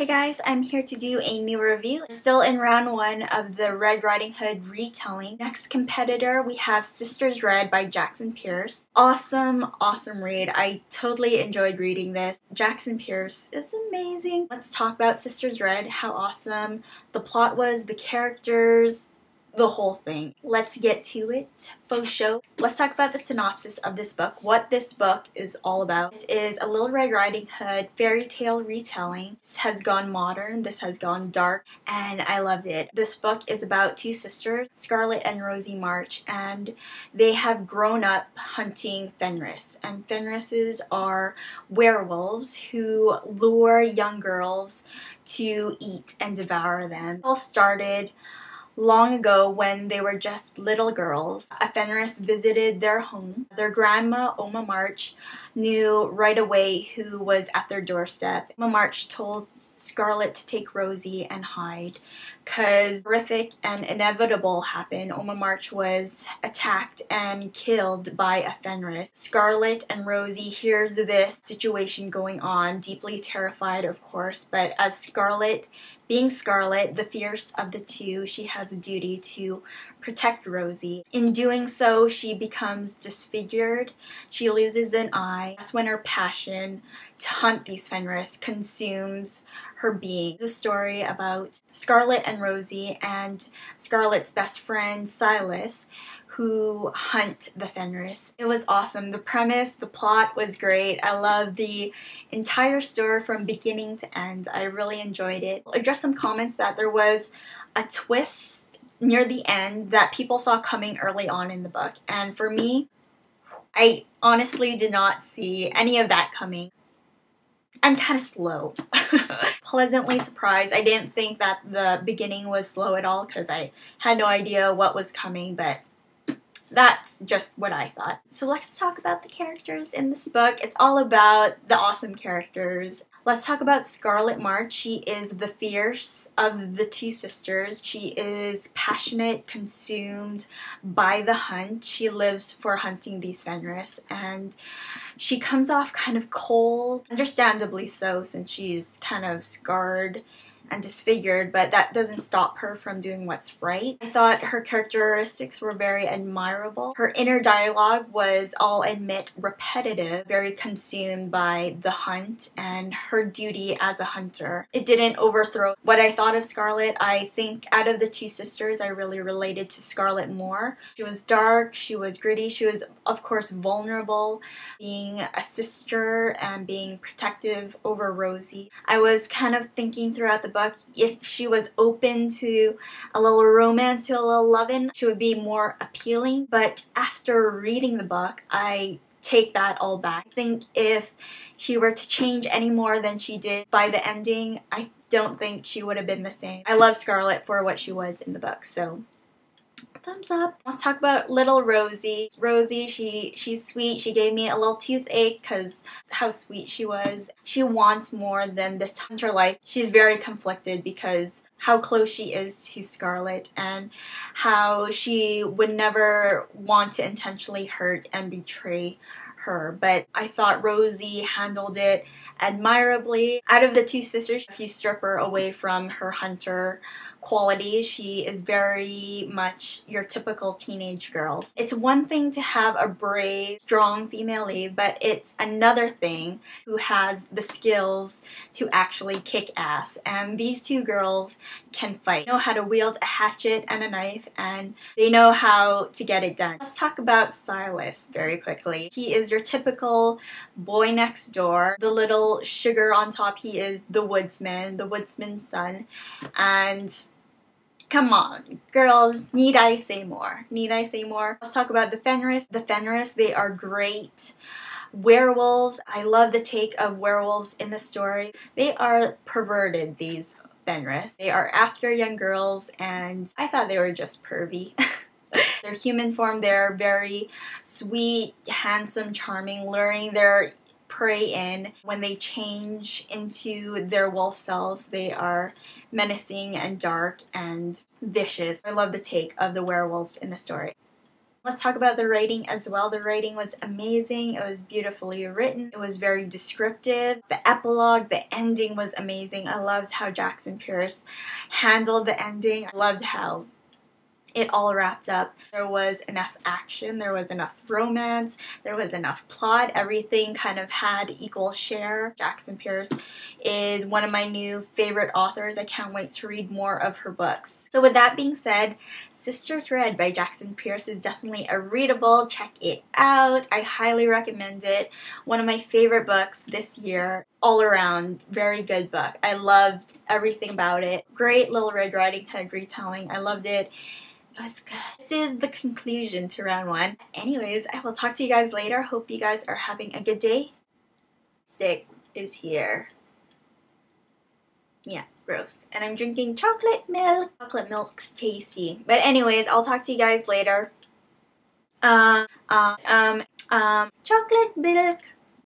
Hey guys, I'm here to do a new review. We're still in round 1 of the Red Riding Hood retelling. Next competitor, we have Sisters Red by Jackson Pearce. Awesome read. I totally enjoyed reading this. Jackson Pearce is amazing. Let's talk about Sisters Red, how awesome the plot was, the characters, the whole thing. Let's get to it. Faux show. Let's talk about the synopsis of this book, what this book is all about. This is a Little Red Riding Hood fairy tale retelling. This has gone modern, this has gone dark, and I loved it. This book is about two sisters, Scarlett and Rosie March, and they have grown up hunting Fenris. And Fenrises are werewolves who lure young girls to eat and devour them. It all started long ago when they were just little girls. A Fenris visited their home. Their grandma, Oma March, knew right away who was at their doorstep. Oma March told Scarlett to take Rosie and hide because horrific and inevitable happened. Oma March was attacked and killed by a Fenris. Scarlett and Rosie hears this situation going on, deeply terrified of course, but as Scarlett, being Scarlett, the fierce of the two, she has a duty to protect Rosie. In doing so, she becomes disfigured. She loses an eye. That's when her passion to hunt these Fenris consumes her being. It's a story about Scarlett and Rosie and Scarlett's best friend Cyrus, who hunt the Fenris. It was awesome. The premise, the plot was great. I love the entire story from beginning to end. I really enjoyed it. I'll address some comments that there was a twist near the end that people saw coming early on in the book. And for me, I honestly did not see any of that coming. I'm kind of slow. Pleasantly surprised. I didn't think that the beginning was slow at all because I had no idea what was coming, but that's just what I thought. So let's talk about the characters in this book. It's all about the awesome characters. Let's talk about Scarlett March. She is the fierce of the two sisters. She is passionate, consumed by the hunt. She lives for hunting these Fenris, and she comes off kind of cold, understandably so since she's kind of scarred and disfigured, but that doesn't stop her from doing what's right. I thought her characteristics were very admirable. Her inner dialogue was, I'll admit, repetitive, very consumed by the hunt and her duty as a hunter. It didn't overthrow what I thought of Scarlett. I think out of the two sisters, I really related to Scarlett more. She was dark, she was gritty, she was of course vulnerable, being a sister and being protective over Rosie. I was kind of thinking throughout the book if she was open to a little romance, to a little lovin', she would be more appealing. But after reading the book, I take that all back. I think if she were to change any more than she did by the ending, I don't think she would have been the same. I love Scarlett for what she was in the book, so thumbs up. Let's talk about little Rosie. Rosie, she's sweet. She gave me a little toothache because how sweet she was. She wants more than this hunter life. She's very conflicted because how close she is to Scarlett and how she would never want to intentionally hurt and betray her, but I thought Rosie handled it admirably. Out of the two sisters, if you strip her away from her hunter qualities, she is very much your typical teenage girls. It's one thing to have a brave, strong female lead, but it's another thing who has the skills to actually kick ass, and these two girls can fight. They know how to wield a hatchet and a knife, and they know how to get it done. Let's talk about Cyrus very quickly. He is your typical boy next door, the little sugar on top. He is the woodsman's son, and come on, girls, need I say more? Need I say more? Let's talk about the Fenris. The Fenris, they are great werewolves. I love the take of werewolves in the story. They are perverted, these Fenris. They are after young girls, and I thought they were just pervy. Their human form, they're very sweet, handsome, charming, luring their prey in. When they change into their wolf selves, they are menacing and dark and vicious. I love the take of the werewolves in the story. Let's talk about the writing as well. The writing was amazing. It was beautifully written. It was very descriptive. The epilogue, the ending was amazing. I loved how Jackson Pearce handled the ending. I loved how it all wrapped up. There was enough action, there was enough romance, there was enough plot, everything kind of had equal share. Jackson Pearce is one of my new favorite authors. I can't wait to read more of her books. So with that being said, Sisters Read by Jackson Pearce is definitely a readable. Check it out. I highly recommend it. One of my favorite books this year. All around, very good book. I loved everything about it. Great little Red Riding Hood retelling. I loved it. It was good. This is the conclusion to round 1. Anyways, I will talk to you guys later. Hope you guys are having a good day. Stick is here. Yeah, gross. And I'm drinking chocolate milk. Chocolate milk's tasty. But anyways, I'll talk to you guys later. Chocolate milk.